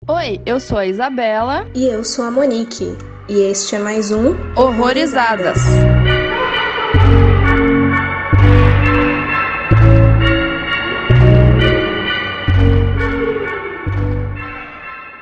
Oi, eu sou a Isabela. E eu sou a Monique. E este é mais um Horrorizadas.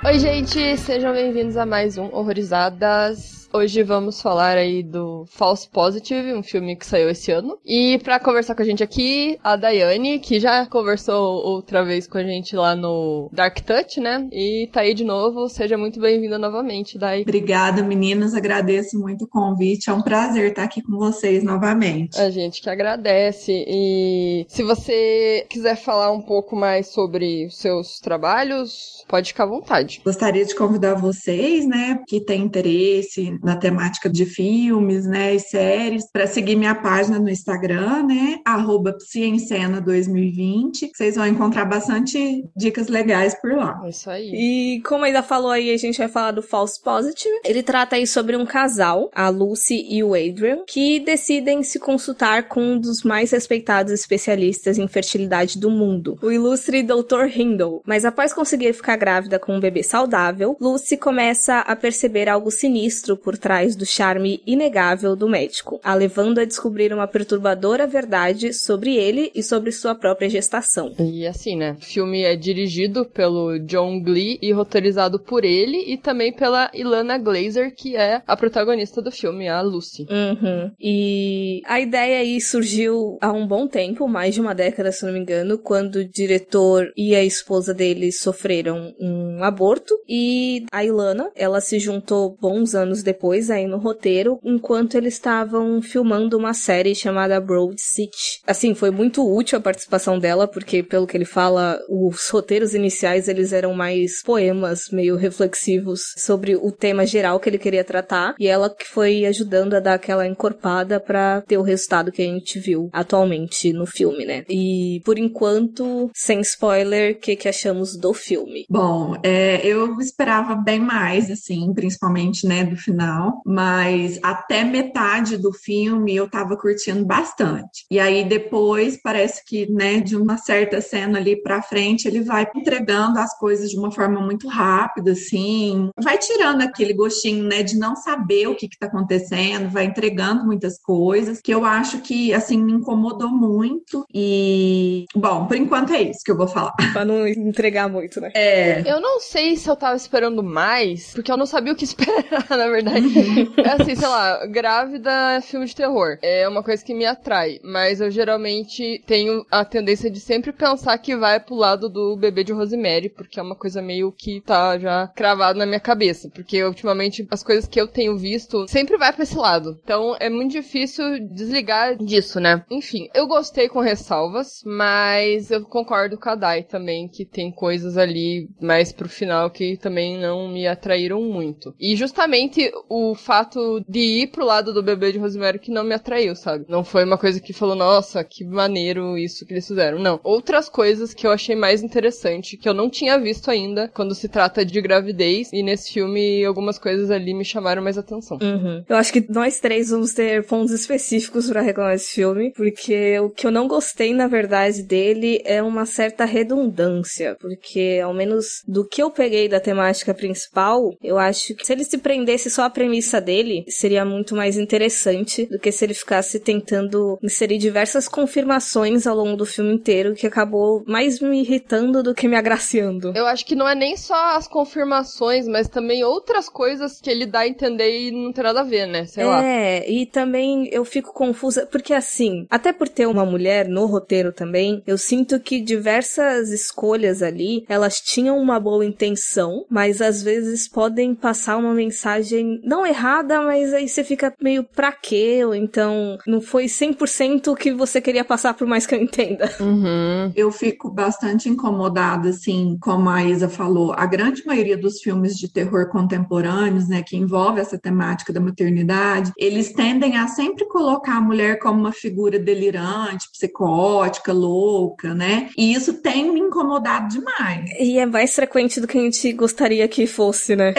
Oi, gente, sejam bem-vindos a mais um Horrorizadas. Hoje vamos falar aí do False Positive, um filme que saiu esse ano. E pra conversar com a gente aqui, a Daiane, que já conversou outra vez com a gente lá no Dark Touch, né? E tá aí de novo, seja muito bem-vinda novamente, Dai. Obrigada, meninas, agradeço muito o convite, é um prazer estar aqui com vocês novamente. A gente que agradece. E se você quiser falar um pouco mais sobre os seus trabalhos, pode ficar à vontade. Gostaria de convidar vocês, né, que têm interesse na temática de filmes, né, e séries, para seguir minha página no Instagram, né, @psiencena2020. Vocês vão encontrar bastante dicas legais por lá. É isso aí. E como ainda falou aí, a gente vai falar do False Positive. Ele trata aí sobre um casal, a Lucy e o Adrian, que decidem se consultar com um dos mais respeitados especialistas em fertilidade do mundo, o ilustre Dr. Hindle. Mas após conseguir ficar grávida com um bebê saudável, Lucy começa a perceber algo sinistro por trás do charme inegável do médico, a levando a descobrir uma perturbadora verdade sobre ele e sobre sua própria gestação. E assim, né, o filme é dirigido pelo John Glee e roteirizado por ele e também pela Ilana Glazer, que é a protagonista do filme, a Lucy. E a ideia aí surgiu há um bom tempo, mais de uma década, se não me engano, quando o diretor e a esposa dele sofreram um aborto, e a Ilana, ela se juntou bons anos depois aí no roteiro, enquanto eles estavam filmando uma série chamada Broad City. Assim, foi muito útil a participação dela, porque pelo que ele fala, os roteiros iniciais eles eram mais poemas, meio reflexivos sobre o tema geral que ele queria tratar, e ela que foi ajudando a dar aquela encorpada pra ter o resultado que a gente viu atualmente no filme, né? E por enquanto, sem spoiler, o que achamos do filme? Bom, eu esperava bem mais, assim, principalmente, né, do final, mas até metade do filme eu tava curtindo bastante. E aí depois parece que, né, de uma certa cena ali pra frente, ele vai entregando as coisas de uma forma muito rápida, assim, vai tirando aquele gostinho, né, de não saber o que tá acontecendo, vai entregando muitas coisas, que eu acho que, assim, me incomodou muito. E, bom, por enquanto é isso que eu vou falar. Pra não entregar muito, né? Eu não sei se eu tava esperando mais, porque eu não sabia o que esperar, na verdade. É assim, sei lá, grávida é filme de terror. É uma coisa que me atrai, mas eu geralmente tenho a tendência de sempre pensar que vai pro lado do Bebê de Rosemary, porque é uma coisa meio que tá já cravado na minha cabeça, porque ultimamente as coisas que eu tenho visto sempre vai pra esse lado. Então é muito difícil desligar disso, né? Enfim, eu gostei com ressalvas, mas eu concordo com a Dai também, que tem coisas ali mais pro final que também não me atraíram muito. E justamente o fato de ir pro lado do Bebê de Rosemary que não me atraiu, sabe? Não foi uma coisa que falou, nossa, que maneiro isso que eles fizeram. Não. Outras coisas que eu achei mais interessante, que eu não tinha visto ainda quando se trata de gravidez, e nesse filme algumas coisas ali me chamaram mais atenção. Eu acho que nós três vamos ter pontos específicos pra reclamar desse filme, porque o que eu não gostei, na verdade, dele é uma certa redundância, porque ao menos do que eu peguei da temática principal, eu acho que se ele se prendesse só à premissa dele, seria muito mais interessante do que se ele ficasse tentando inserir diversas confirmações ao longo do filme inteiro, que acabou mais me irritando do que me agraciando. Eu acho que não é nem só as confirmações, mas também outras coisas que ele dá a entender e não tem nada a ver, né? Sei lá. E também eu fico confusa, porque assim, até por ter uma mulher no roteiro também, eu sinto que diversas escolhas ali, elas tinham uma boa intenção, mas às vezes podem passar uma mensagem não errada, mas aí você fica meio pra quê? Ou então não foi 100% o que você queria passar, por mais que eu entenda. Eu fico bastante incomodada, assim, como a Isa falou, a grande maioria dos filmes de terror contemporâneos, né, que envolve essa temática da maternidade, eles tendem a sempre colocar a mulher como uma figura delirante, psicótica, louca, né? E isso tem me incomodado demais. E é mais frequente do que a gente gostaria que fosse, né?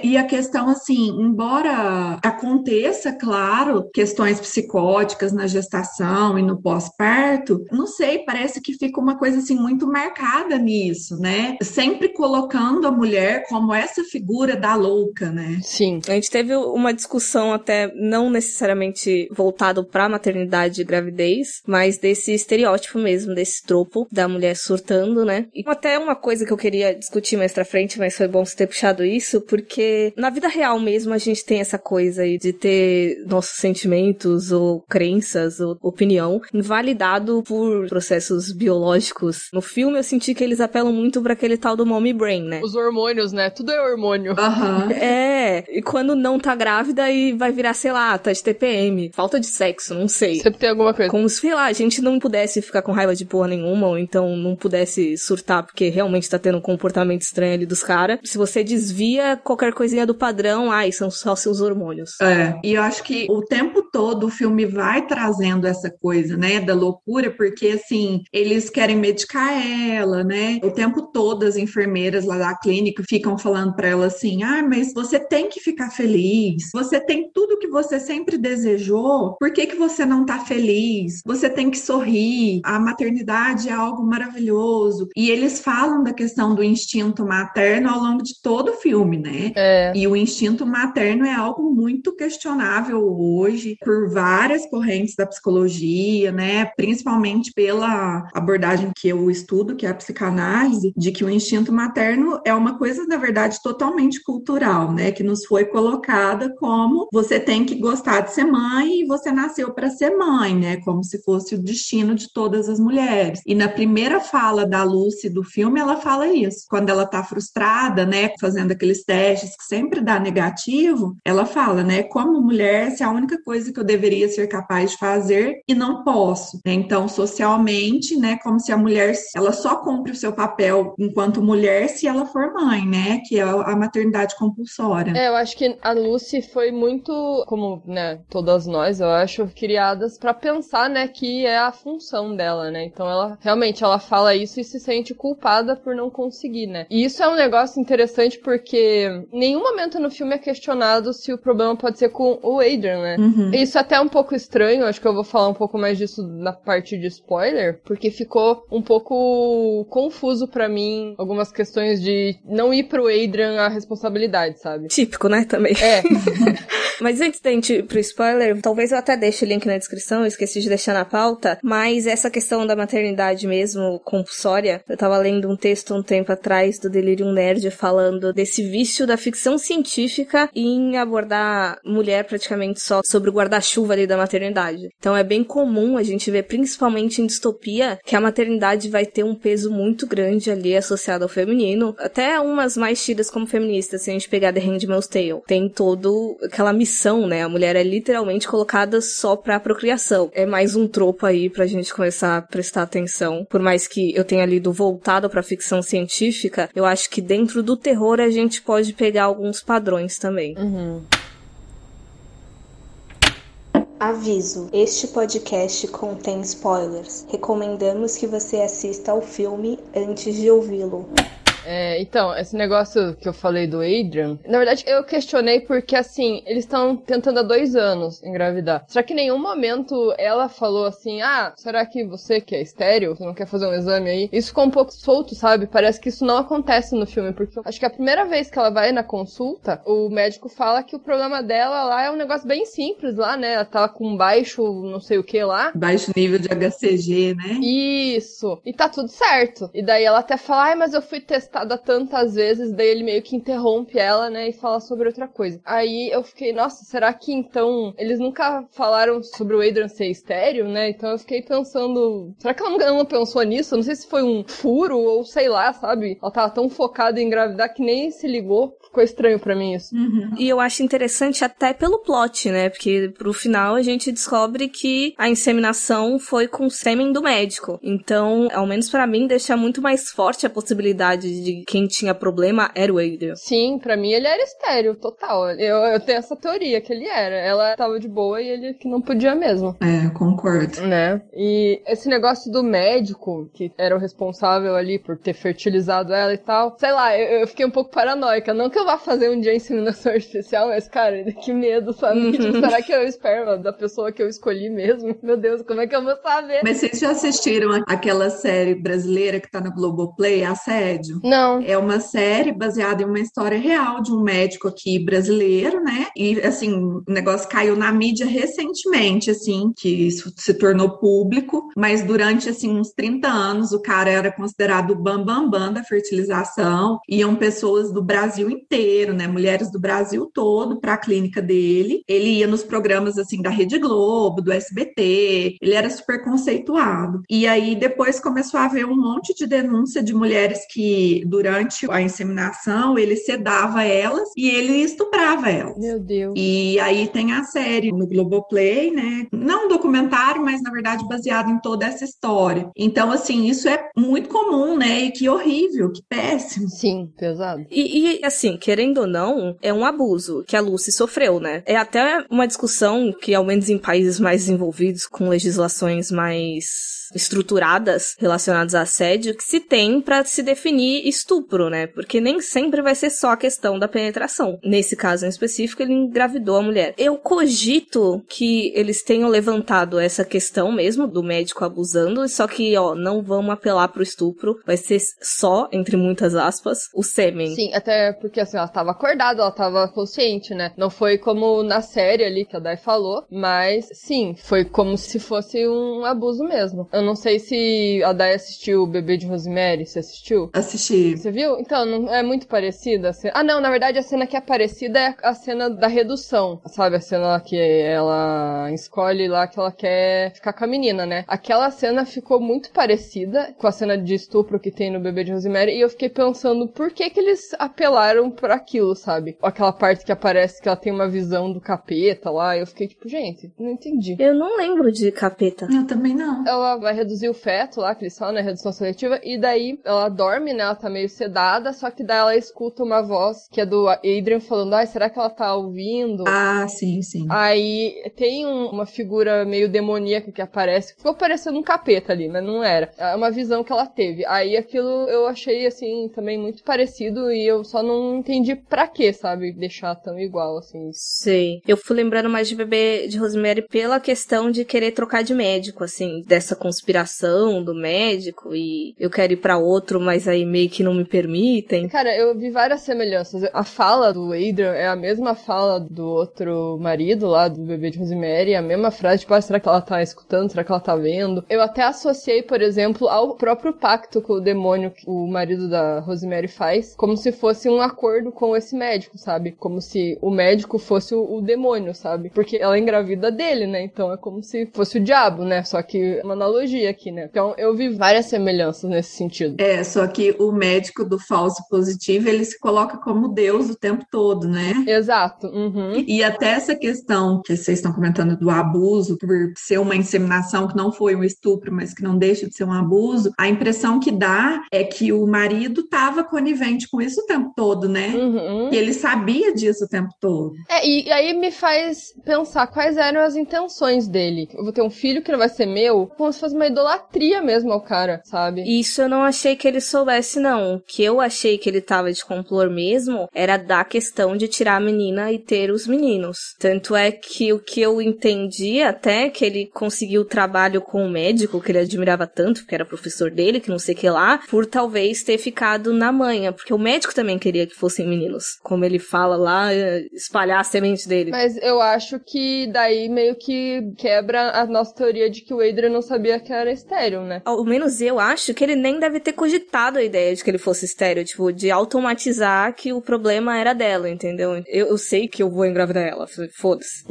E a questão, assim, embora aconteça, claro, questões psicóticas na gestação e no pós-parto, não sei, parece que fica uma coisa assim muito marcada nisso, né? Sempre colocando a mulher como essa figura da louca, né? Sim. A gente teve uma discussão até não necessariamente voltado pra maternidade e gravidez, mas desse estereótipo mesmo, desse tropo da mulher surtando, né? E até uma coisa que eu queria discutir mais pra frente, mas foi bom você ter puxado isso, porque na vida real mesmo a gente tem essa coisa aí de ter nossos sentimentos ou crenças ou opinião invalidado por processos biológicos. No filme eu senti que eles apelam muito pra aquele tal do mommy brain, né? Os hormônios, né? Tudo é hormônio. Uhum. É, e quando não tá grávida e vai virar, sei lá, tá de TPM, falta de sexo, não sei. Sempre tem alguma coisa. Como se, sei lá, a gente não pudesse ficar com raiva de porra nenhuma, ou então não pudesse surtar porque realmente tá tendo um comportamento estranho ali dos caras. Se você desvia qualquer coisinha do padrão, são só seus hormônios. É, e eu acho que o tempo todo o filme vai trazendo essa coisa, né, da loucura, porque, assim, eles querem medicar ela, né, o tempo todo as enfermeiras lá da clínica ficam falando pra ela assim, mas você tem que ficar feliz, você tem tudo que você sempre desejou, por que que você não tá feliz? Você tem que sorrir, a maternidade é algo maravilhoso, e eles falam da questão do instinto materno ao longo de todo o filme, né? E o instinto materno é algo muito questionável hoje por várias correntes da psicologia, né? Principalmente pela abordagem que eu estudo, que é a psicanálise, de que o instinto materno é uma coisa, na verdade, totalmente cultural, né? Que nos foi colocada como você tem que gostar de ser mãe e você nasceu para ser mãe, né? Como se fosse o destino de todas as mulheres. E na primeira fala da Lucy do filme, ela fala isso. Quando ela tá frustrada, né? Fazendo aqueles testes que sempre dá negativo, ela fala, né? Como mulher, essa é a única coisa que eu deveria ser capaz de fazer e não posso, né? Então, socialmente, né? Como se a mulher, ela só cumpre o seu papel enquanto mulher se ela for mãe, né? Que é a maternidade compulsória. Eu acho que a Lucy foi muito, como, né, todas nós, eu acho, criadas pra pensar, né, que é a função dela, né? Então ela, realmente, ela fala isso e se sente culpada por não conseguir, né? E isso é um negócio interessante porque em nenhum momento no filme é questionado se o problema pode ser com o Adrian, né? Uhum. Isso é até um pouco estranho, acho que eu vou falar um pouco mais disso na parte de spoiler, porque ficou um pouco confuso pra mim algumas questões de não ir pro Adrian a responsabilidade, sabe? Típico, né, também. Mas antes da gente ir pro spoiler, talvez eu até deixe o link na descrição, eu esqueci de deixar na pauta, mas essa questão da maternidade mesmo, compulsória, eu tava lendo um texto um tempo atrás do Delirium Nerd falando desse vício da ficção científica em abordar mulher praticamente só sobre o guarda-chuva ali da maternidade. Então é bem comum a gente ver, principalmente em distopia, que a maternidade vai ter um peso muito grande ali associado ao feminino, até umas mais tidas como feministas, se a gente pegar The Handmaid's Tale. Tem todo aquela missão, né? A mulher é literalmente colocada só pra procriação. É mais um tropo aí pra gente começar a prestar atenção. Por mais que eu tenha lido voltado pra ficção científica, eu acho que dentro do terror a gente pode pegar alguns padrões também. Aviso: este podcast contém spoilers. Recomendamos que você assista ao filme antes de ouvi-lo. Então, esse negócio que eu falei do Adrian, na verdade eu questionei porque, assim, eles estão tentando há 2 anos engravidar. Será que em nenhum momento ela falou assim, será que você que é estéril, você não quer fazer um exame aí? Isso ficou um pouco solto, sabe? Parece que isso não acontece no filme, porque eu acho que a primeira vez que ela vai na consulta, o médico fala que o problema dela lá é um negócio bem simples lá, né? Ela tá com baixo não sei o que lá. Baixo nível de HCG, né? Isso. E tá tudo certo. E daí ela até fala, mas eu fui testada tantas vezes, daí ele meio que interrompe ela, né, e fala sobre outra coisa. Aí eu fiquei, nossa, será que então eles nunca falaram sobre o Adrian ser estéril, né? Então eu fiquei pensando, será que ela não pensou nisso? Eu não sei se foi um furo ou sei lá, sabe? Ela tava tão focada em engravidar que nem se ligou. Ficou estranho pra mim isso. E eu acho interessante até pelo plot, né? Porque pro final a gente descobre que a inseminação foi com o sêmen do médico. Então, ao menos pra mim, deixa muito mais forte a possibilidade de quem tinha problema era o Adrian. Sim, pra mim ele era estéril, total. Eu tenho essa teoria que ele era. Ela tava de boa e ele que não podia mesmo. Concordo. Né? E esse negócio do médico, que era o responsável ali por ter fertilizado ela e tal, sei lá, eu fiquei um pouco paranoica. Não que eu vá fazer um dia inseminação artificial, mas, cara, que medo, sabe? Tipo, será que é o esperma da pessoa que eu escolhi mesmo? Meu Deus, como é que eu vou saber? Mas vocês já assistiram aquela série brasileira que tá no Globoplay, Assédio? Não. É uma série baseada em uma história real de um médico aqui brasileiro, né? E, assim, o negócio caiu na mídia recentemente, assim, que isso se tornou público, mas durante, assim, uns 30 anos o cara era considerado o bambambam da fertilização. Iam pessoas do Brasil inteiro, né? Mulheres do Brasil todo para a clínica dele. Ele ia nos programas, assim, da Rede Globo, do SBT. Ele era super conceituado. E aí depois começou a haver um monte de denúncia de mulheres que, durante a inseminação, ele sedava elas e ele estuprava elas. Meu Deus. E aí tem a série no Globoplay, né? Não um documentário, mas na verdade baseado em toda essa história. Então, assim, isso é muito comum, né? E que horrível, que péssimo. Sim, pesado. E assim, querendo ou não, é um abuso que a Lucy sofreu, né? É até uma discussão que, ao menos em países mais desenvolvidos, com legislações mais estruturadas relacionadas a assédio, que se tem pra se definir estupro, né? Porque nem sempre vai ser só a questão da penetração. Nesse caso em específico, ele engravidou a mulher. Eu cogito que eles tenham levantado essa questão mesmo do médico abusando, só que, ó, não vamos apelar pro estupro, vai ser só, entre muitas aspas, o sêmen. Sim, até porque, assim, ela tava acordada, ela tava consciente, né? Não foi como na série ali que a Dai falou, mas, sim, foi como se fosse um abuso mesmo. Eu não sei se a Dai assistiu o Bebê de Rosemary, você assistiu? Assisti. Você viu? Então, não é muito parecida a cena. Ah, não, na verdade a cena que é parecida é a cena da redução, sabe? A cena lá que ela escolhe lá que ela quer ficar com a menina, né? Aquela cena ficou muito parecida com a cena de estupro que tem no Bebê de Rosemary e eu fiquei pensando por que eles apelaram por aquilo, sabe? Aquela parte que aparece que ela tem uma visão do capeta lá, eu fiquei tipo, gente, não entendi. Eu não lembro de capeta. Eu também não. Ela vai reduzir o feto lá, que eles falam, né? Redução seletiva, e daí ela dorme, né? Ela tá meio sedada, só que daí ela escuta uma voz que é do Adrian falando, ai, será que ela tá ouvindo? Ah, sim, sim. Aí tem uma figura meio demoníaca que aparece, ficou parecendo um capeta ali, mas não era. É uma visão que ela teve. Aí aquilo eu achei, assim, também muito parecido e eu só não entendi pra quê, sabe? Deixar tão igual, assim. Sei. Eu fui lembrando mais de Bebê de Rosemary pela questão de querer trocar de médico, assim, dessa conspiração do médico e eu quero ir pra outro, mas aí meio que não me permitem. Cara, eu vi várias semelhanças. A fala do Adrian é a mesma fala do outro marido lá, do Bebê de Rosemary, a mesma frase, tipo, ah, será que ela tá escutando? Será que ela tá vendo? Eu até associei, por exemplo, ao próprio pacto com o demônio que o marido da Rosemary faz, como se fosse um acordo com esse médico, sabe? Como se o médico fosse o demônio, sabe? Porque ela engravida dele, né? Então é como se fosse o diabo, né? Só que uma analogia aqui, né? Então eu vi várias semelhanças nesse sentido. Só que o médico do falso positivo, ele se coloca como Deus o tempo todo, né? Exato. Uhum. E até essa questão que vocês estão comentando do abuso, por ser uma inseminação que não foi um estupro, mas que não deixa de ser um abuso, a impressão que dá é que o marido estava conivente com isso o tempo todo, né? Uhum. E ele sabia disso o tempo todo. E aí me faz pensar quais eram as intenções dele. Eu vou ter um filho que não vai ser meu, como se fosse uma idolatria mesmo ao cara, sabe? Isso eu não achei que ele soubesse, não. O que eu achei que ele tava de complô mesmo era da questão de tirar a menina e ter os meninos. Tanto é que o que eu entendi até que ele conseguiu o trabalho com o médico, que ele admirava tanto, que era professor dele, que não sei o que lá, por talvez ter ficado na manha, porque o médico também queria que fossem meninos. Como ele fala lá, espalhar a semente dele. Mas eu acho que daí meio que quebra a nossa teoria de que o Adrian não sabia que era estéril, né? Ao menos eu acho que ele nem deve ter cogitado a ideia de que ele fosse estéril, tipo, de automatizar que o problema era dela, entendeu? Eu sei que eu vou engravidar ela, foda-se.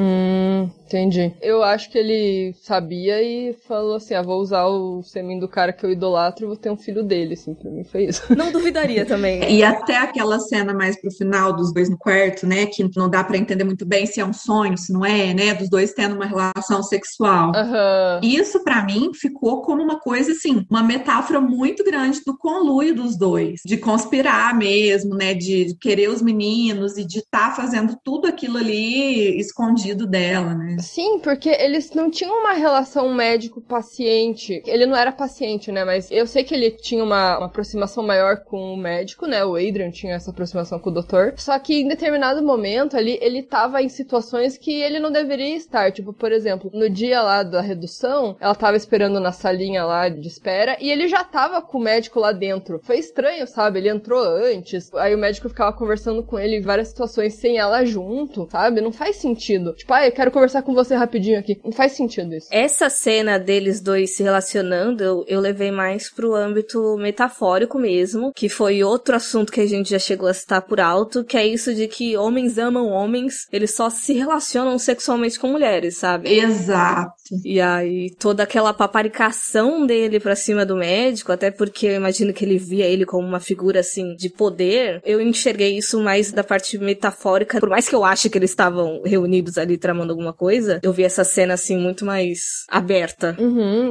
Entendi. Eu acho que ele sabia e falou assim, vou usar o sêmen do cara que eu idolatro e vou ter um filho dele, assim, pra mim foi isso. Não duvidaria também. E até aquela cena mais pro final dos dois no quarto, né, que não dá pra entender muito bem se é um sonho, se não é, né, dos dois tendo uma relação sexual. Uhum. Isso pra mim ficou como uma coisa assim, uma metáfora muito grande do conluio dos dois, de conspirar mesmo, né, de querer os meninos e de estar fazendo tudo aquilo ali escondido dela, né? Sim, porque eles não tinham uma relação médico-paciente. Ele não era paciente, né, mas eu sei que ele tinha uma aproximação maior com o médico, né, o Adrian tinha essa aproximação com o doutor, só que em determinado momento ali, ele tava em situações que ele não deveria estar, tipo, por exemplo, no dia lá da redução, ela tava esperando na salinha lá de espera, e ele já tava com o médico lá dentro. Foi estranho, sabe? Ele entrou antes, aí o médico ficava conversando com ele em várias situações sem ela junto, sabe? Não faz sentido. Tipo, eu quero conversar com você rapidinho aqui. Não faz sentido isso. Essa cena deles dois se relacionando, eu levei mais pro âmbito metafórico mesmo, que foi outro assunto que a gente já chegou a citar por alto, que é isso de que homens amam homens, eles só se relacionam sexualmente com mulheres, sabe? Exato. E aí, toda aquela paparicação dele pra cima do médico, até porque eu imagino que ele via ele como uma figura, assim, de poder, eu enxerguei isso mais da parte metafórica. Por mais que eu ache que eles estavam reunidos ali tramando alguma coisa, eu vi essa cena, assim, muito mais aberta.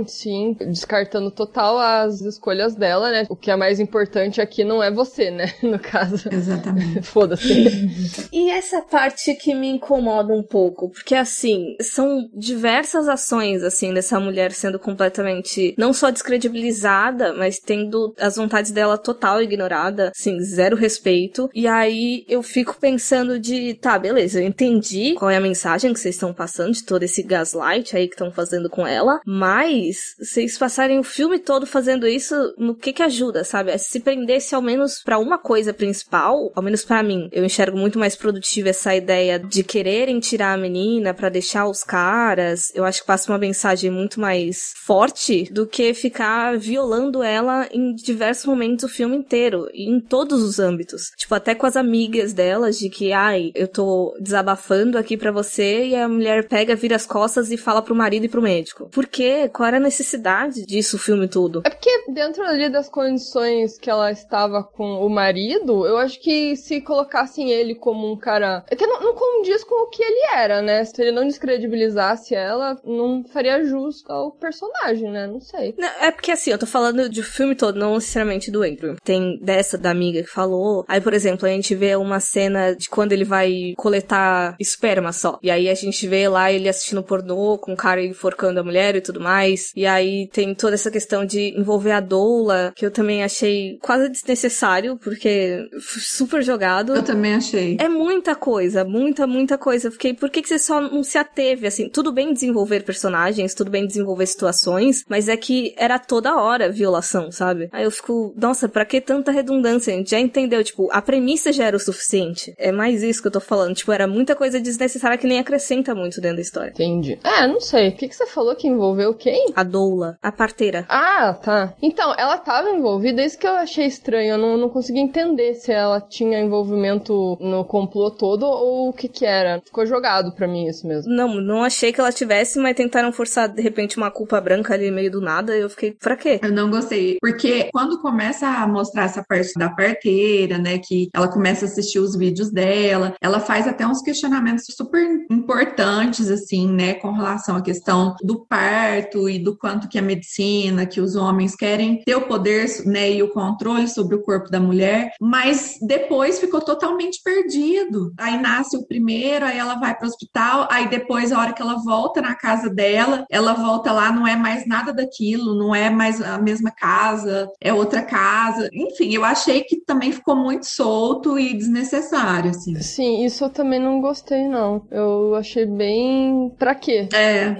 Sim. Descartando total as escolhas dela, né? O que é mais importante aqui não é você, né? No caso. Exatamente. Foda-se. E essa parte que me incomoda um pouco, porque, assim, são diversas ações, assim, dessa mulher sendo completamente, não só descredibilizada, mas tendo as vontades dela total ignorada, assim, zero respeito. E aí eu fico pensando tá, beleza, eu entendi qual é a mensagem que vocês estão passando de todo esse gaslight aí que estão fazendo com ela, mas vocês passarem o filme todo fazendo isso, no que ajuda, sabe? Se prendesse ao menos pra uma coisa principal, ao menos pra mim, eu enxergo muito mais produtiva essa ideia de quererem tirar a menina pra deixar os caras. Eu acho que passa uma mensagem muito mais forte do que ficar violando ela em diversos momentos o filme inteiro, e em todos os âmbitos. Tipo, até com as amigas delas, de que, eu tô desabafando aqui pra você, e a mulher pega, vira as costas e fala pro marido e pro médico. Por quê? Qual era a necessidade disso o filme todo? É porque dentro ali das condições que ela estava com o marido, eu acho que se colocassem ele como um cara... É que não condiz com o que ele era, né? Se ele não descredibilizasse ela, não faria justo ao personagem, né? Não sei. Não, é porque assim, eu tô falando de filme todo, não necessariamente do Andrew. Tem dessa da amiga que falou. Aí, por exemplo, a gente vê uma cena de quando ele vai coletar esperma só. E aí a gente vê lá ele assistindo pornô, com o cara enforcando a mulher e tudo mais. E aí tem toda essa questão de envolver a doula, que eu também achei quase desnecessário, porque super jogado. Eu também achei. É muita coisa, muita coisa. Eu fiquei, por que você só não se ateve, assim? Tudo bem desenvolver personagens, tudo bem desenvolver situações, mas é que era toda hora violação, sabe? Aí eu fico, nossa, pra que tanta redundância? A gente já entendeu, tipo, a premissa já era o suficiente. É mais isso que eu tô falando. Tipo, era muita coisa desnecessária que nem acrescenta muito dentro da história. Entendi. Não sei. O que você falou que envolveu quem? A doula, a parteira. Ah, tá. Então, ela tava envolvida, isso que eu achei estranho. Eu não consegui entender se ela tinha envolvimento no complô todo ou o que era. Ficou jogado pra mim isso mesmo. Não achei que ela tivesse, mas tentaram forçar, de repente, uma culpa branca ali no meio do nada, e eu fiquei, pra quê? Eu não gostei, porque quando começa a mostrar essa parte da parteira, né, que ela começa a assistir os vídeos dela, ela faz até uns questionamentos super importantes, assim, né, com relação à questão do parto e do quanto que a medicina, que os homens querem ter o poder, né, e o controle sobre o corpo da mulher, mas depois ficou totalmente perdido. Aí nasce o primeiro, aí ela vai para o hospital, aí depois, a hora que ela volta na casa dela, ela volta lá, não é mais nada daquilo, não é mais a mesma casa, é outra casa. Enfim, eu achei que também ficou muito solto e desnecessário, assim. Sim, isso eu também não gostei, não. Eu achei bem... Pra quê?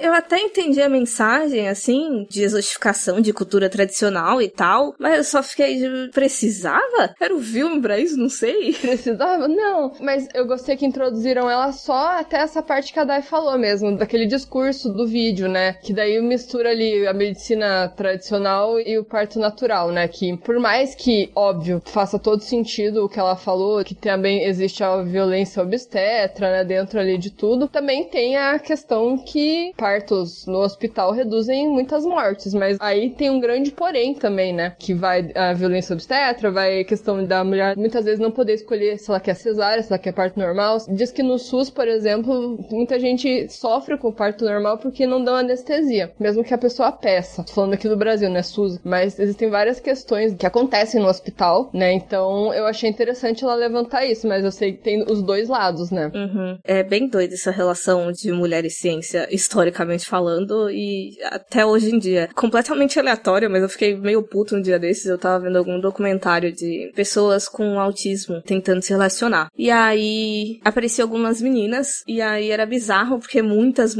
Eu até entendi a mensagem, assim, de exotificação de cultura tradicional e tal, mas eu só fiquei... Precisava? Era o filme pra isso? Não sei. Precisava? Não. Mas eu gostei que introduziram ela só até essa parte que a Dai falou mesmo, daquele discurso do vídeo, né? Que daí mistura ali a medicina tradicional e o parto natural, né? Que por mais que, óbvio, faça todo sentido o que ela falou, que também existe a violência obstetra, né? Dentro ali de tudo, também tem a questão que partos no hospital reduzem muitas mortes, mas aí tem um grande porém também, né? Que vai a violência obstetra, vai a questão da mulher muitas vezes não poder escolher se ela quer cesárea, se ela quer parto normal. Diz que no SUS, por exemplo, muita gente sofre com parto normal porque não dão anestesia, mesmo que a pessoa peça. Tô falando aqui do Brasil, né, SUS, mas existem várias questões que acontecem no hospital, né? Então eu achei interessante ela levantar isso, mas eu sei que tem os dois lados, né? Uhum. É bem doida essa relação de mulher e ciência, historicamente falando, e até hoje em dia. Completamente aleatório, mas eu fiquei meio puto um dia desses, eu tava vendo algum documentário de pessoas com autismo tentando se relacionar. E aí apareciam algumas meninas, e aí era bizarro, porque muitas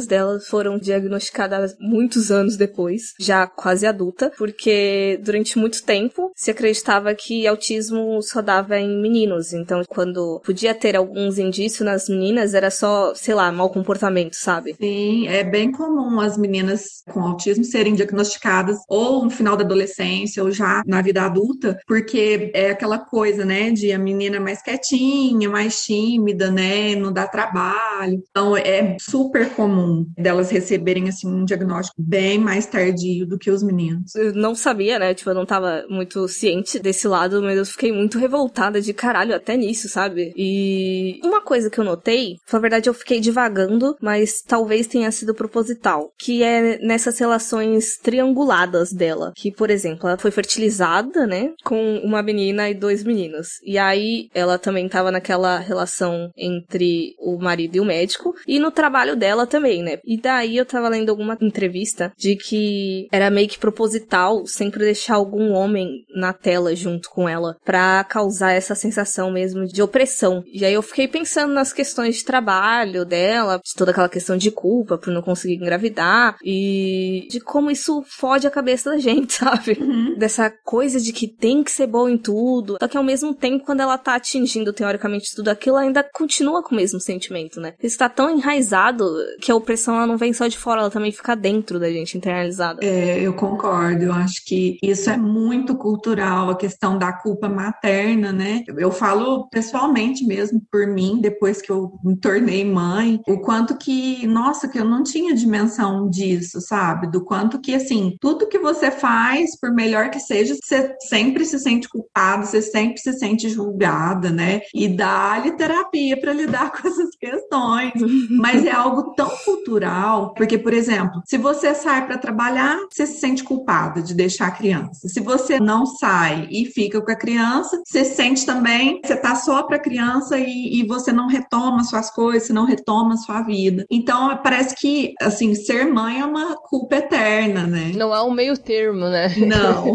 delas foram diagnosticadas muitos anos depois, já quase adulta, porque durante muito tempo se acreditava que autismo só dava em meninos, então quando podia ter alguns indícios nas meninas, era só, sei lá, mau comportamento, sabe? Sim, é bem comum as meninas com autismo serem diagnosticadas ou no final da adolescência ou já na vida adulta, porque é aquela coisa, né, de a menina mais quietinha, mais tímida, né, não dá trabalho. Então é super comum delas receberem assim um diagnóstico bem mais tardio do que os meninos. Eu não sabia, né, tipo, eu não tava muito ciente desse lado, mas eu fiquei muito revoltada de caralho até nisso, sabe? E uma coisa que eu notei, na verdade eu fiquei divagando, mas talvez tenha sido proposital, que é nessas relações trianguladas dela, que, por exemplo, ela foi fertilizada, né, com uma menina e 2 meninos, e aí ela também tava naquela relação entre o marido e o médico, e no trabalho dela também, né, e daí eu tava lendo alguma entrevista de que era meio que proposital sempre deixar algum homem na tela junto com ela, pra causar essa sensação mesmo de opressão, e aí eu fiquei pensando nas questões de trabalho dela, de toda aquela questão de culpa por não conseguir engravidar, e de como isso fode a cabeça da gente, sabe? Dessa coisa de que tem que ser boa em tudo, só que ao mesmo tempo, quando ela tá atingindo teoricamente tudo aquilo, ela ainda continua com o mesmo sentimento, né? Isso tá tão enraizado que a opressão ela não vem só de fora, ela também fica dentro da gente, internalizada. É, eu concordo, eu acho que isso é muito cultural, a questão da culpa materna, né? Eu falo pessoalmente mesmo por mim, depois que eu me tornei mãe, o quanto que, nossa, que eu não tinha dimensão disso, sabe? Do quanto que, assim, tudo que você faz, por melhor que seja, você sempre se sente culpado, você sempre se sente julgada, né? E dá-lhe terapia para lidar com essas questões. Mas é algo tão cultural, porque, por exemplo, se você sai para trabalhar, você se sente culpada de deixar a criança. Se você não sai e fica com a criança, você sente também, você tá só para a criança e você não retoma suas coisas, você não retoma sua vida. Então, parece que, assim, ser mãe é uma culpa eterna, né? Não há um meio termo, né? Não.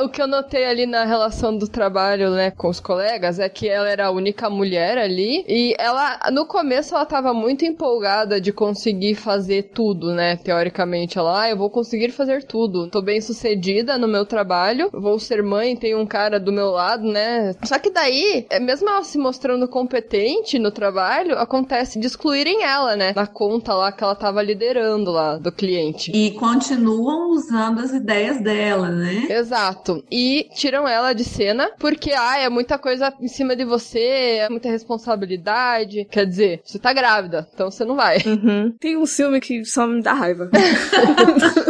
O que eu notei ali na relação do trabalho, né, com os colegas, é que ela era a única mulher ali, e ela, no começo, ela tava muito empolgada de conseguir fazer tudo, né, teoricamente. Ela, eu vou conseguir fazer tudo, tô bem sucedida no meu trabalho, vou ser mãe, tem um cara do meu lado, né. Só que daí, mesmo ela se mostrando competente no trabalho, acontece de excluírem ela, né, na conta lá que ela tava liderando lá, do cliente. E continuam usando as ideias dela, né? Exato. E tiram ela de cena porque, é muita coisa em cima de você, é muita responsabilidade. Quer dizer, você tá grávida, então você não vai. Uhum. Tem um filme que só me dá raiva.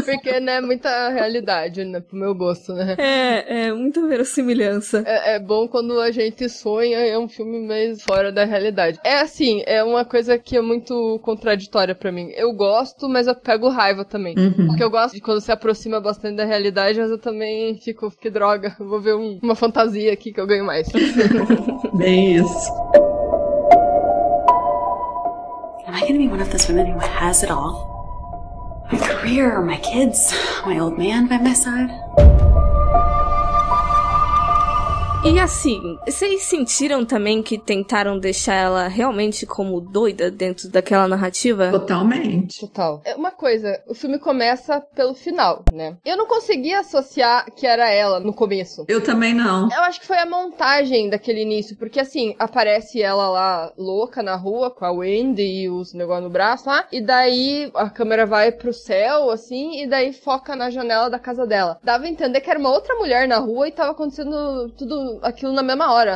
Porque, né, muita realidade, né, pro meu gosto, né? É muita verossimilhança. É bom quando a gente sonha, é um filme mais fora da realidade. É assim, é uma coisa que é muito contraditória pra mim. Eu gosto, mas eu pego raiva também. Porque eu gosto de quando se aproxima bastante da realidade, mas eu também fico, que droga, eu vou ver uma fantasia aqui que eu ganho mais. Bem isso. Am I gonna be one of those women who has it all? My career, my kids, my old man by my side? E assim, vocês sentiram também que tentaram deixar ela realmente como doida dentro daquela narrativa? Totalmente. Total. Uma coisa, o filme começa pelo final, né? Eu não conseguia associar que era ela no começo. Eu também não. Eu acho que foi a montagem daquele início, porque assim, aparece ela lá louca na rua com a Wendy e os negócios no braço lá, e daí a câmera vai pro céu, assim, e daí foca na janela da casa dela. Dava a entender que era uma outra mulher na rua e tava acontecendo tudo acontecendo aquilo na mesma hora.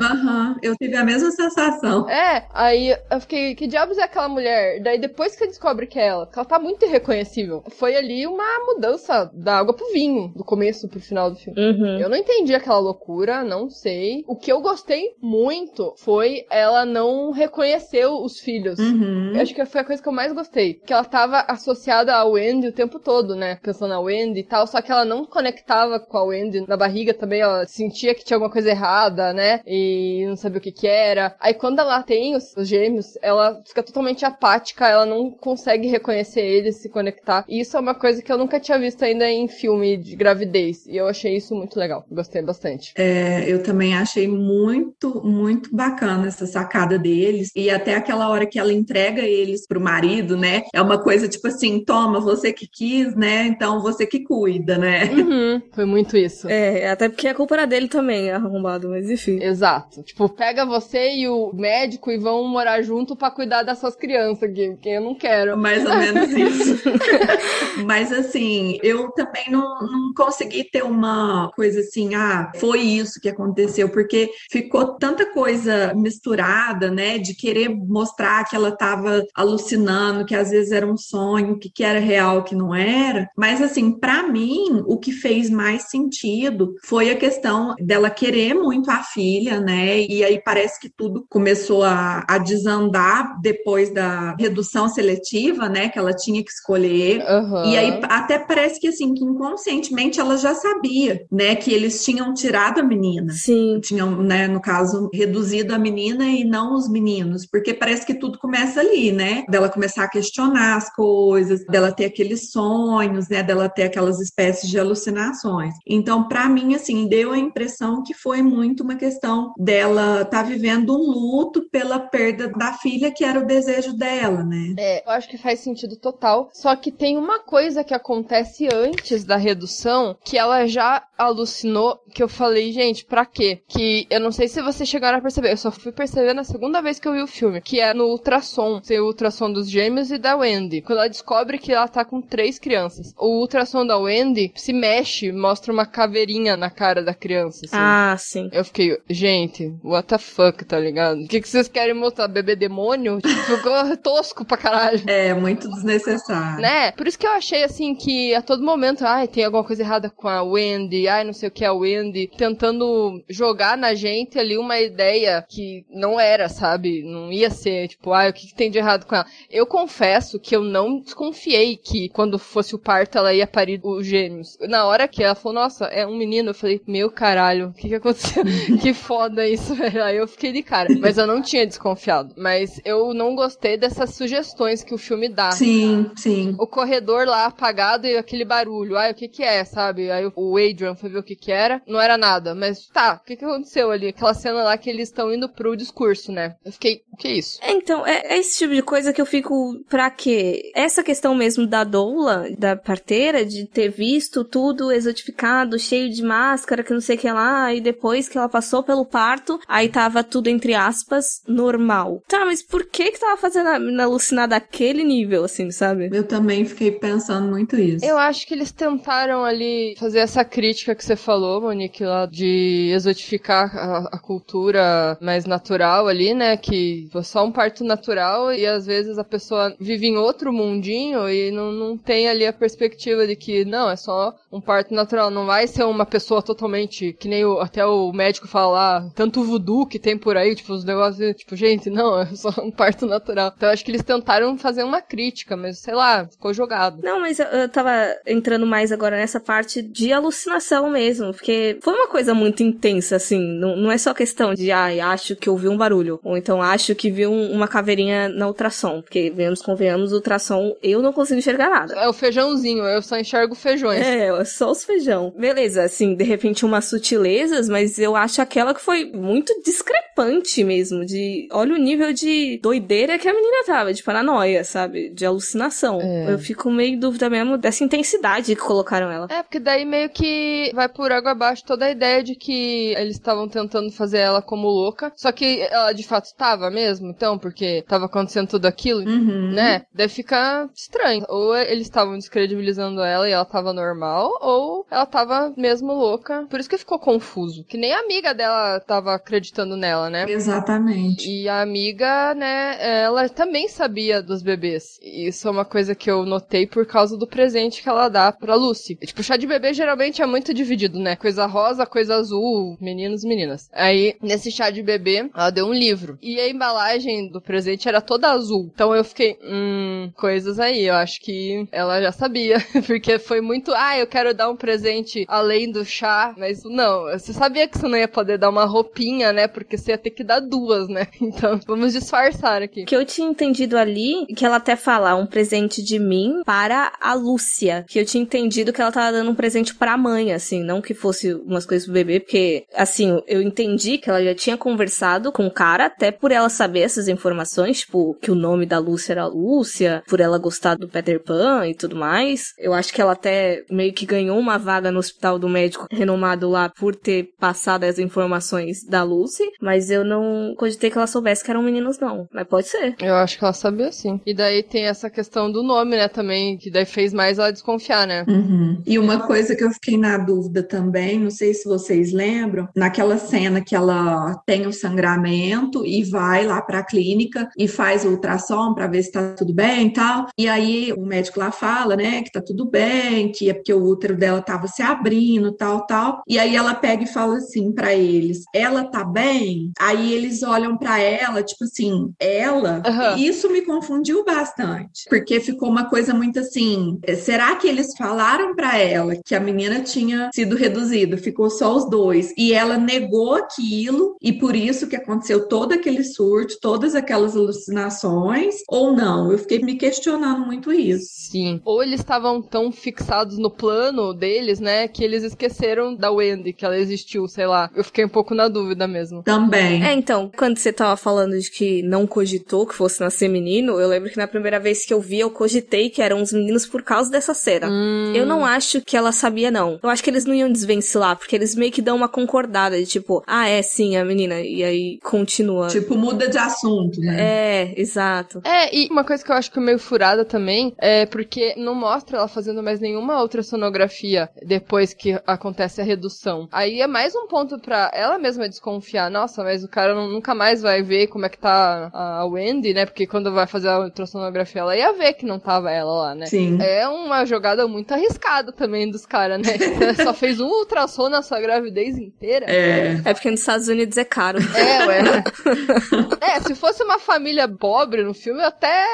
Eu tive a mesma sensação. Aí eu fiquei, que diabos é aquela mulher? Daí depois que você descobre que é ela, que ela tá muito irreconhecível. Foi ali uma mudança da água pro vinho, do começo pro final do filme. Eu não entendi aquela loucura, não sei. O que eu gostei muito foi ela não reconhecer os filhos. Eu acho que foi a coisa que eu mais gostei. Que ela tava associada ao Wendy o tempo todo, né? Pensando na Wendy e tal, só que ela não conectava com a Wendy na barriga também, ela sentia que tinha alguma coisa errada, né? E não sabia o que era. Aí quando ela tem os gêmeos, ela fica totalmente apática, ela não consegue reconhecer eles, se conectar. E isso é uma coisa que eu nunca tinha visto ainda em filme de gravidez. E eu achei isso muito legal. Gostei bastante. Eu também achei muito, muito bacana essa sacada deles. E até aquela hora que ela entrega eles pro marido, né? É uma coisa tipo assim, toma, você que quis, né? Então você que cuida, né? Foi muito isso. Até porque a culpa era dele também, arrombado, mas enfim. Exato. Tipo, pega você e o médico e vão morar junto pra cuidar das suas crianças, que eu não quero. Mais ou menos isso. Mas assim, eu também não consegui ter uma coisa assim, foi isso que aconteceu, porque ficou tanta coisa misturada, né, de querer mostrar que ela tava alucinando, que às vezes era um sonho, que era real, que não era. Mas assim, pra mim, o que fez mais sentido foi a questão dela querer muito a filha, né, e aí parece que tudo começou a desandar depois da redução seletiva, né, que ela tinha que escolher. E aí até parece que assim, que inconscientemente ela já sabia, né, que eles tinham tirado a menina. Sim. Tinham, né, no caso, reduzido a menina e não os meninos, porque parece que tudo começa ali, né, dela começar a questionar as coisas, dela ter aqueles sonhos, né, dela ter aquelas espécies de alucinações. Então, pra mim, assim, deu a impressão que foi muito uma questão dela tá vivendo um luto pela perda da filha, que era o desejo dela, né? Eu acho que faz sentido total. Só que tem uma coisa que acontece antes da redução, que ela já alucinou, que eu falei, gente, pra quê? Que eu não sei se vocês chegaram a perceber, eu só fui perceber na segunda vez que eu vi o filme, que é no ultrassom. Tem o ultrassom dos gêmeos e da Wendy. Quando ela descobre que ela tá com 3 crianças. O ultrassom da Wendy se mexe, mostra uma caveirinha na cara da criança, assim. Sim. Eu fiquei, gente, what the fuck, tá ligado? O que vocês querem mostrar? Bebê demônio? Ficou tosco pra caralho. Muito desnecessário. Né? Por isso que eu achei, assim, que a todo momento, tem alguma coisa errada com a Wendy, não sei o que é a Wendy, tentando jogar na gente ali uma ideia que não era, sabe? Não ia ser, tipo, o que tem de errado com ela? Eu confesso que eu não desconfiei que quando fosse o parto ela ia parir os gêmeos. Na hora que ela falou, nossa, é um menino, eu falei, meu caralho, o que aconteceu? Que foda isso, velho. Aí eu fiquei de cara. Mas eu não tinha desconfiado. Mas eu não gostei dessas sugestões que o filme dá. Sim, sim. O corredor lá apagado e aquele barulho. O que é, sabe? Aí o Adrian foi ver o que era. Não era nada. Mas tá, o que aconteceu ali? Aquela cena lá que eles estão indo pro discurso, né? Eu fiquei, o que é isso? Então, é esse tipo de coisa que eu fico, pra quê? Essa questão mesmo da doula, da parteira, de ter visto tudo exotificado, cheio de máscara, que não sei o que lá, e depois que ela passou pelo parto, aí tava tudo, entre aspas, normal. Tá, mas por que tava fazendo a alucinar daquele nível, assim, sabe? Eu também fiquei pensando muito isso. Eu acho que eles tentaram ali fazer essa crítica que você falou, Monique, lá de exotificar a cultura mais natural ali, né, que foi só um parto natural e às vezes a pessoa vive em outro mundinho e não tem ali a perspectiva de que, não, é só um parto natural, não vai ser uma pessoa totalmente, que nem até o médico fala lá, tanto voodoo que tem por aí, tipo, os negócios, tipo, gente, não, é só um parto natural. Então eu acho que eles tentaram fazer uma crítica, mas sei lá, ficou jogado. Não, mas eu tava entrando mais agora nessa parte de alucinação mesmo, porque foi uma coisa muito intensa, assim, não é só questão de, acho que ouvi um barulho, ou então acho que vi uma caveirinha na ultrassom, porque, convenhamos, o ultrassom, eu não consigo enxergar nada. É o feijãozinho, eu só enxergo feijões. É só os feijão. Beleza, assim, de repente umas sutilezas, mas eu acho aquela que foi muito discrepante mesmo, de, olha o nível de doideira que a menina tava, de paranoia, sabe, de alucinação. Eu fico meio em dúvida mesmo dessa intensidade que colocaram ela. Porque daí meio que vai por água abaixo toda a ideia de que eles estavam tentando fazer ela como louca, só que ela de fato estava mesmo, então, porque tava acontecendo tudo aquilo, né? Daí fica estranho. Ou eles estavam descredibilizando ela e ela tava normal, ou ela tava mesmo louca. Por isso que ficou confuso. Que nem a amiga dela tava acreditando nela, né? Exatamente. E a amiga, né, ela também sabia dos bebês. E isso é uma coisa que eu notei por causa do presente que ela dá pra Lucy. Tipo, chá de bebê geralmente é muito dividido, né? Coisa rosa, coisa azul, meninos e meninas. Aí, nesse chá de bebê, ela deu um livro. E a embalagem do presente era toda azul. Então eu fiquei, coisas aí. Eu acho que ela já sabia. Porque foi muito, eu quero dar um presente além do chá. Mas não, você sabia que você não ia poder dar uma roupinha, né? Porque você ia ter que dar 2, né? Então, vamos disfarçar aqui. O que eu tinha entendido ali, que ela até fala, um presente de mim para a Lúcia. Que eu tinha entendido que ela tava dando um presente pra mãe, assim, não que fosse umas coisas pro bebê, porque, assim, eu entendi que ela já tinha conversado com o cara, até por ela saber essas informações, tipo, que o nome da Lúcia era Lúcia, por ela gostar do Peter Pan e tudo mais. Eu acho que ela até meio que ganhou uma vaga no hospital do médico renomado lá por ter passado as informações da Lucy, mas eu não cogitei que ela soubesse que eram meninos, não. Mas pode ser. Eu acho que ela sabia sim. E daí tem essa questão do nome, né, também, que daí fez mais ela desconfiar, né? Uhum. E uma coisa que eu fiquei na dúvida também, não sei se vocês lembram, naquela cena que ela tem o sangramento e vai lá pra clínica e faz o ultrassom pra ver se tá tudo bem e tal. E aí o médico lá fala, né, que tá tudo bem, que é porque o útero dela tava se abrindo, tal. E aí ela pega e fala assim pra eles, ela tá bem? Aí eles olham pra ela, tipo assim, ela? Uhum. Isso me confundiu bastante, porque ficou uma coisa muito assim, será que eles falaram pra ela que a menina tinha sido reduzida, ficou só os 2, e ela negou aquilo, e por isso que aconteceu todo aquele surto, todas aquelas alucinações, ou não? Eu fiquei me questionando muito isso. Sim. Ou eles estavam tão fixados no plano deles, né, que eles esqueceram da Wendy, que ela existiu, sei lá. Eu fiquei um pouco na dúvida mesmo. Também. Então, quando você tava falando de que não cogitou que fosse nascer menino, eu lembro que na primeira vez que eu vi, eu cogitei que eram os meninos por causa dessa cena. Eu não acho que ela sabia, não. Eu acho que eles não iam desvencilhar, porque eles meio que dão uma concordada de tipo, sim, a menina, e aí continua. Tipo, muda de assunto, né? Exato. E uma coisa que eu acho que é meio furada também, é porque não mostra ela fazendo mais nenhuma outra sonografia depois que acontece a redução. Aí é mais um ponto pra ela mesma desconfiar. Nossa, mas o cara nunca mais vai ver como é que tá a Wendy, né? Porque quando vai fazer a ultrassonografia, ela ia ver que não tava ela lá, né? Sim. É uma jogada muito arriscada também dos caras, né? Só fez um ultrassom na sua gravidez inteira. É porque nos Estados Unidos é caro. Se fosse uma família pobre no filme, eu até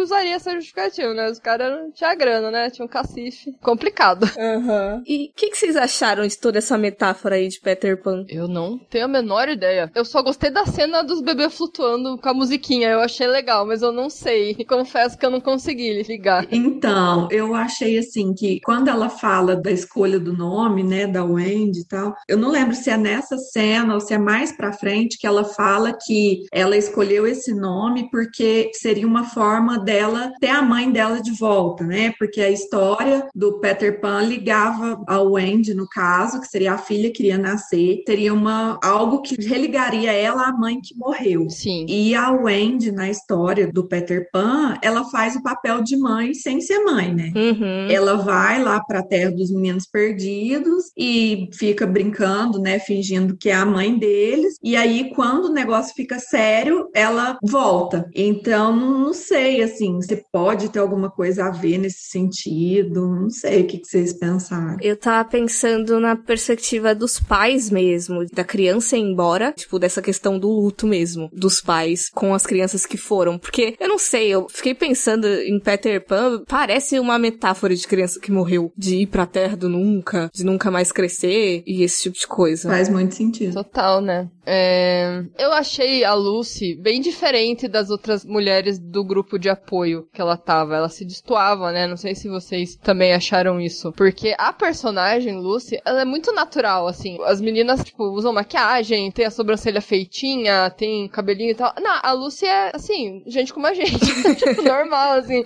usaria essa justificativa, né? Os caras não tinham grana, né? Tinha um cacife. Complicado. Uhum. E o que vocês acharam de toda essa metáfora aí de Peter Pan? Eu não tenho a menor ideia. Eu só gostei da cena dos bebês flutuando com a musiquinha. Eu achei legal, mas eu não sei. E confesso que eu não consegui ligar. Então, eu achei assim que quando ela fala da escolha do nome, né, da Wendy e tal, eu não lembro se é nessa cena ou se é mais pra frente que ela fala que ela escolheu esse nome porque seria uma forma dela ter a mãe dela de volta, né? Porque a história do Peter Pan ligava a Wendy, no caso, que seria a filha que iria nascer, seria algo que religaria ela à mãe que morreu. Sim. E a Wendy, na história do Peter Pan, ela faz o papel de mãe sem ser mãe, né? Uhum. Ela vai lá para a Terra dos Meninos Perdidos e fica brincando, né? Fingindo que é a mãe deles. E aí, quando o negócio fica sério, ela volta. Então, não sei, assim, se pode ter alguma coisa a ver nesse sentido. Não sei o que vocês pensaram. Eu tava pensando na perspectiva dos pais mesmo, da criança ir embora, tipo, dessa questão do luto mesmo, dos pais com as crianças que foram. Porque, eu não sei, eu fiquei pensando em Peter Pan, parece uma metáfora de criança que morreu, de ir pra terra do nunca, de nunca mais crescer e esse tipo de coisa. Faz muito sentido. Total, né? Eu achei a Lucy bem diferente das outras mulheres do grupo de apoio que ela tava. Ela se destoava, né? Não sei se vocês também acharam isso. Porque a personagem, Lucy, ela é muito natural, assim. As meninas, tipo, usam maquiagem, tem a sobrancelha feitinha, tem cabelinho e tal. Não, a Lucy é, assim, gente como a gente. Tipo, normal, assim.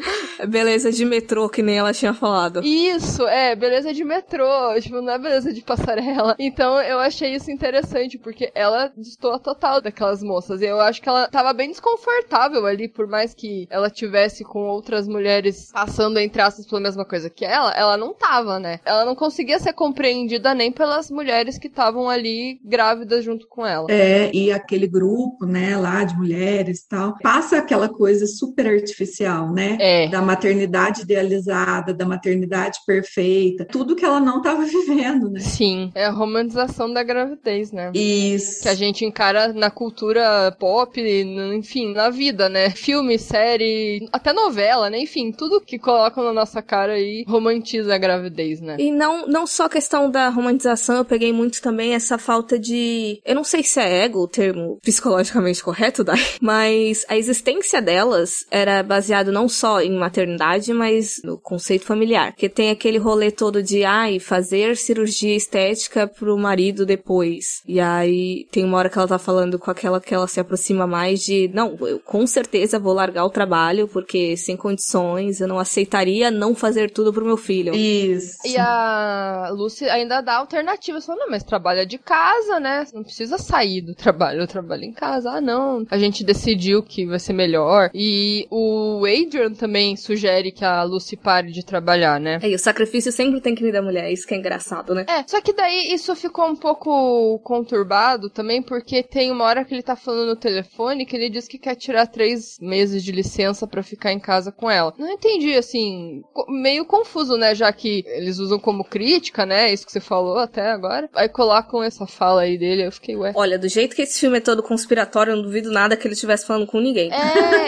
Beleza de metrô, que nem ela tinha falado. Isso, beleza de metrô. Tipo, não é beleza de passarela. Então, eu achei isso interessante, porque ela ela destoa total daquelas moças. E eu acho que ela tava bem desconfortável ali, por mais que ela tivesse com outras mulheres passando, entre aspas, pela mesma coisa que ela não tava, né? Ela não conseguia ser compreendida nem pelas mulheres que estavam ali grávidas junto com ela. E aquele grupo, né, lá de mulheres e tal, passa aquela coisa super artificial, né? Da maternidade idealizada, da maternidade perfeita, tudo que ela não tava vivendo, né? Sim, é a romantização da gravidez, né? Isso. Que a gente encara na cultura pop, enfim, na vida, né? Filme, série, até novela, né? Enfim, tudo que colocam na nossa cara aí romantiza a gravidez, né? E não só a questão da romantização, eu peguei muito também essa falta de... Eu não sei se é ego o termo psicologicamente correto, Dai, mas a existência delas era baseado não só em maternidade, mas no conceito familiar. Porque tem aquele rolê todo de, fazer cirurgia estética pro marido depois. E aí tem uma hora que ela tá falando com aquela que ela se aproxima mais de, não, eu com certeza vou largar o trabalho, porque sem condições eu não aceitaria não fazer tudo pro meu filho. Isso. E a Lucy ainda dá alternativas, falando, não, mas trabalha de casa, né? Você não precisa sair do trabalho, eu trabalho em casa. Ah, não, a gente decidiu que vai ser melhor. E o Adrian também sugere que a Lucy pare de trabalhar, né? E o sacrifício sempre tem que vir da mulher, isso que é engraçado, né? Só que daí isso ficou um pouco conturbado também, porque tem uma hora que ele tá falando no telefone que ele diz que quer tirar 3 meses de licença pra ficar em casa com ela. Não entendi, assim, meio confuso, né, já que eles usam como crítica, né, isso que você falou até agora. Aí colocam essa fala aí dele, eu fiquei, ué. Olha, do jeito que esse filme é todo conspiratório, eu não duvido nada que ele estivesse falando com ninguém.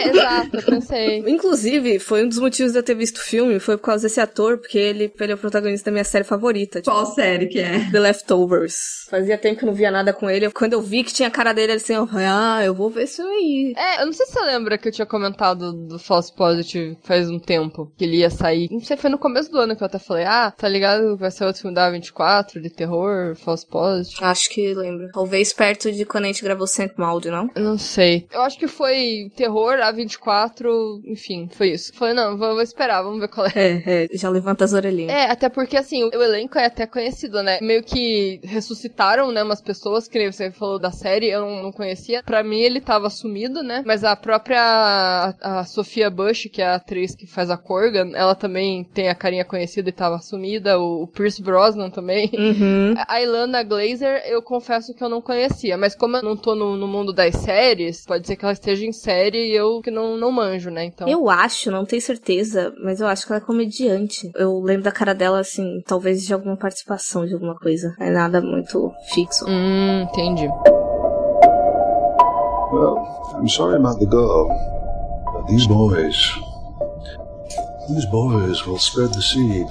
Exato, eu pensei. Inclusive, foi um dos motivos de eu ter visto o filme, foi por causa desse ator, porque ele é o protagonista da minha série favorita. Qual série que é? The Leftovers. Fazia tempo que eu não via nada com ele. Quando eu vi que tinha a cara dele, assim, eu falei, eu vou ver isso aí. Eu não sei se você lembra que eu tinha comentado do False Positive faz um tempo, que ele ia sair. Não sei, foi no começo do ano que eu até falei, tá ligado? Vai ser outro filme da A24, de terror, False Positive. Acho que lembro. Talvez perto de quando a gente gravou Saint Maud, não? Eu não sei. Eu acho que foi terror, A24, enfim, foi isso. Falei, não, vou esperar, vamos ver qual é. Já levanta as orelhinhas. Até porque, assim, o elenco é até conhecido, né? Meio que ressuscitaram, né, umas pessoas, que nem você falou da série, eu não conhecia. Pra mim, ele tava sumido, né? Mas a própria a Sophia Bush, que é a atriz que faz a Corgan, ela também tem a carinha conhecida e tava sumida. O Pierce Brosnan também. Uhum. A Ilana Glazer, eu confesso que eu não conhecia. Mas como eu não tô no mundo das séries, pode ser que ela esteja em série e eu que não manjo, né? Então... Eu acho, não tenho certeza, mas eu acho que ela é comediante. Eu lembro da cara dela, assim, talvez de alguma participação de alguma coisa. Não é nada muito fixo. Entendi. Well, I'm sorry about the girl, but these boys will spread the seed.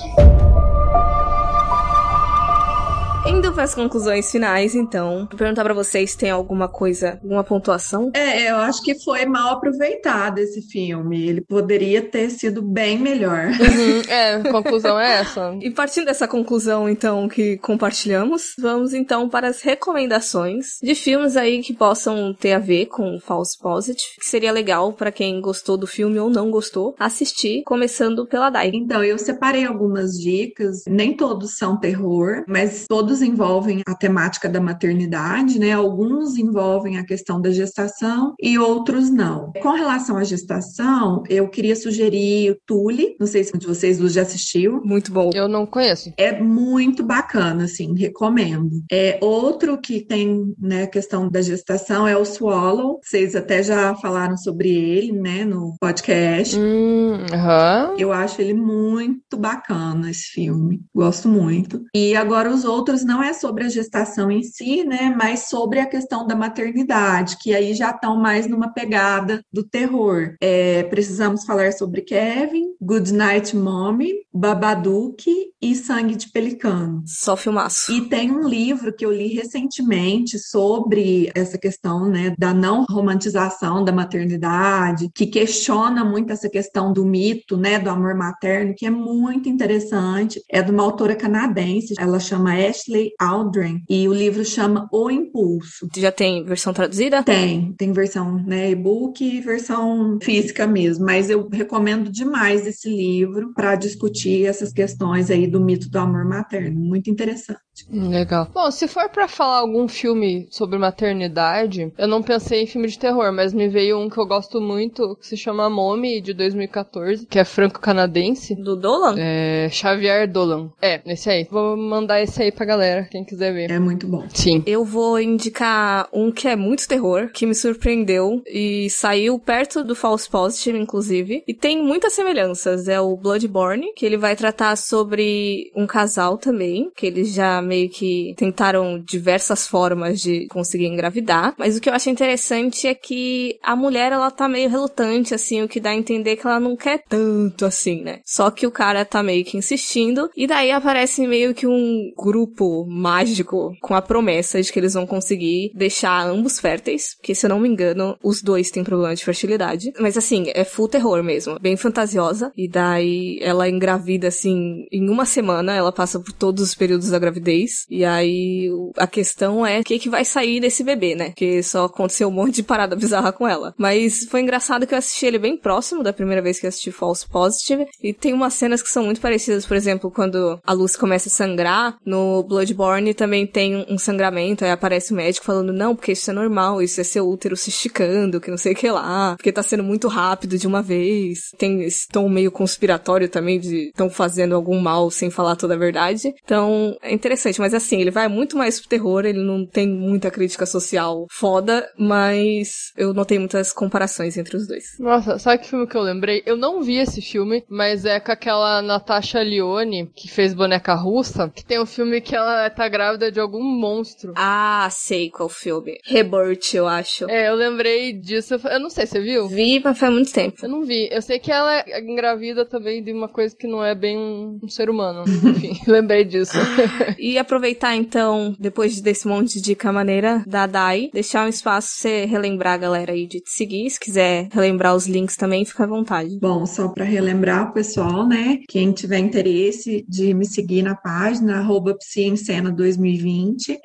Indo para as conclusões finais, então, vou perguntar pra vocês se tem alguma coisa, alguma pontuação? Eu acho que foi mal aproveitado esse filme. Ele poderia ter sido bem melhor. A conclusão é essa. E partindo dessa conclusão, então, que compartilhamos, vamos então para as recomendações de filmes aí que possam ter a ver com False Positive, que seria legal para quem gostou do filme ou não gostou, assistir, começando pela Dai. Então, eu separei algumas dicas, nem todos são terror, mas todos envolvem a temática da maternidade, né? Alguns envolvem a questão da gestação e outros não. Com relação à gestação, eu queria sugerir o Tully, não sei se um de vocês já assistiu. Muito bom. Eu não conheço. É muito bacana, assim, recomendo. Outro que tem, né, a questão da gestação é o Swallow. Vocês até já falaram sobre ele, né, no podcast. Eu acho ele muito bacana, esse filme. Gosto muito. E agora os outros não é sobre a gestação em si, né, mas sobre a questão da maternidade, que aí já estão mais numa pegada do terror. Precisamos falar sobre Kevin, Goodnight Mommy, Babadook e Sangue de Pelicano. Só filmaço. E tem um livro que eu li recentemente sobre essa questão, né, da não romantização da maternidade, que questiona muito essa questão do mito, né, do amor materno, que é muito interessante. É de uma autora canadense, ela chama Ashley Leslie Aldrin, e o livro chama O Impulso. Já tem versão traduzida? Tem versão, né, e-book e versão física mesmo, mas eu recomendo demais esse livro para discutir essas questões aí do mito do amor materno, muito interessante. Legal. Bom, se for pra falar algum filme sobre maternidade, eu não pensei em filme de terror, mas me veio um que eu gosto muito, que se chama Mommy, de 2014, que é franco-canadense. Do Dolan? É, Xavier Dolan. É, esse aí. Vou mandar esse aí pra galera, quem quiser ver. É muito bom. Sim. Eu vou indicar um que é muito terror, que me surpreendeu e saiu perto do False Positive, inclusive, e tem muitas semelhanças. É o Bloodborne, que ele vai tratar sobre um casal também, que eles já meio que tentaram diversas formas de conseguir engravidar, mas o que eu achei interessante é que a mulher, ela tá meio relutante, assim, o que dá a entender que ela não quer tanto assim, né? Só que o cara tá meio que insistindo, e daí aparece meio que um grupo mágico com a promessa de que eles vão conseguir deixar ambos férteis, porque se eu não me engano, os dois têm problema de fertilidade, mas assim, é full terror mesmo, bem fantasiosa, e daí ela engravida, assim, em uma semana, ela passa por todos os períodos da gravidez, e aí a questão é o que vai sair desse bebê, né? Porque só aconteceu um monte de parada bizarra com ela. Mas foi engraçado que eu assisti ele bem próximo da primeira vez que eu assisti False Positive, e tem umas cenas que são muito parecidas, por exemplo, quando a Lucy começa a sangrar, no Bloodborne também tem um sangramento, aí aparece o médico falando, não, porque isso é normal, isso é seu útero se esticando, que não sei o que lá, porque tá sendo muito rápido de uma vez. Tem esse tom meio conspiratório também, de estão fazendo algum mal sem falar toda a verdade. Então, é interessante, mas assim, ele vai muito mais pro terror, ele não tem muita crítica social foda, mas eu notei muitas comparações entre os dois. Nossa, sabe que filme que eu lembrei? Eu não vi esse filme, mas é com aquela Natasha Lyonne, que fez Boneca Russa, que tem um filme que ela tá grávida de algum monstro. Ah, sei qual filme. Rebirth, eu acho. É, eu lembrei disso. Eu não sei, você viu? Vi, mas faz muito tempo. Eu não vi. Eu sei que ela é engravida também de uma coisa que não é bem um ser humano. Enfim, lembrei disso. E aproveitar, então, depois desse monte de dica maneira da Dai, deixar um espaço pra você relembrar a galera aí de te seguir. Se quiser relembrar os links também, fica à vontade. Bom, só para relembrar o pessoal, né? Quem tiver interesse de me seguir na página, @psiemcena2020,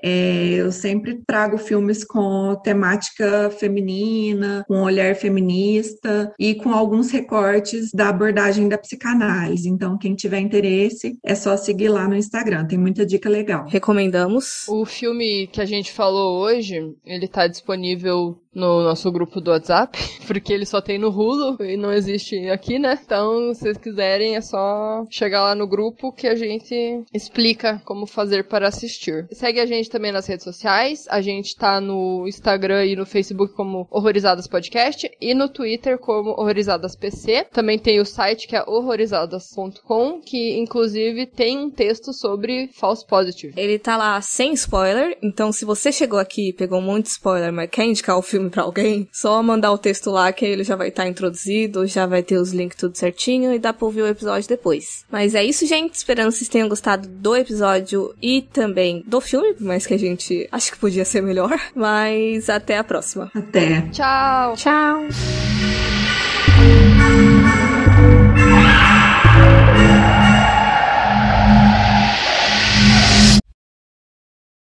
eu sempre trago filmes com temática feminina, com olhar feminista e com alguns recortes da abordagem da psicanálise. Então, quem tiver interesse, é só seguir lá no Instagram. Tem muita dica legal. Recomendamos. O filme que a gente falou hoje, ele tá disponível no nosso grupo do WhatsApp, porque ele só tem no Hulu e não existe aqui, né? Então, se vocês quiserem, é só chegar lá no grupo que a gente explica como fazer para assistir. Segue a gente também nas redes sociais, a gente tá no Instagram e no Facebook como Horrorizadas Podcast e no Twitter como Horrorizadas PC. Também tem o site que é horrorizadas.com, que inclusive tem um texto sobre False Positive. Ele tá lá sem spoiler, então se você chegou aqui e pegou um monte de spoiler, mas quer indicar o filme pra alguém, só mandar o texto lá que ele já vai estar introduzido, já vai ter os links tudo certinho e dá pra ouvir o episódio depois. Mas é isso, gente. Esperando que vocês tenham gostado do episódio e também do filme, mas que a gente acha que podia ser melhor. Mas até a próxima. Até. Tchau! Tchau!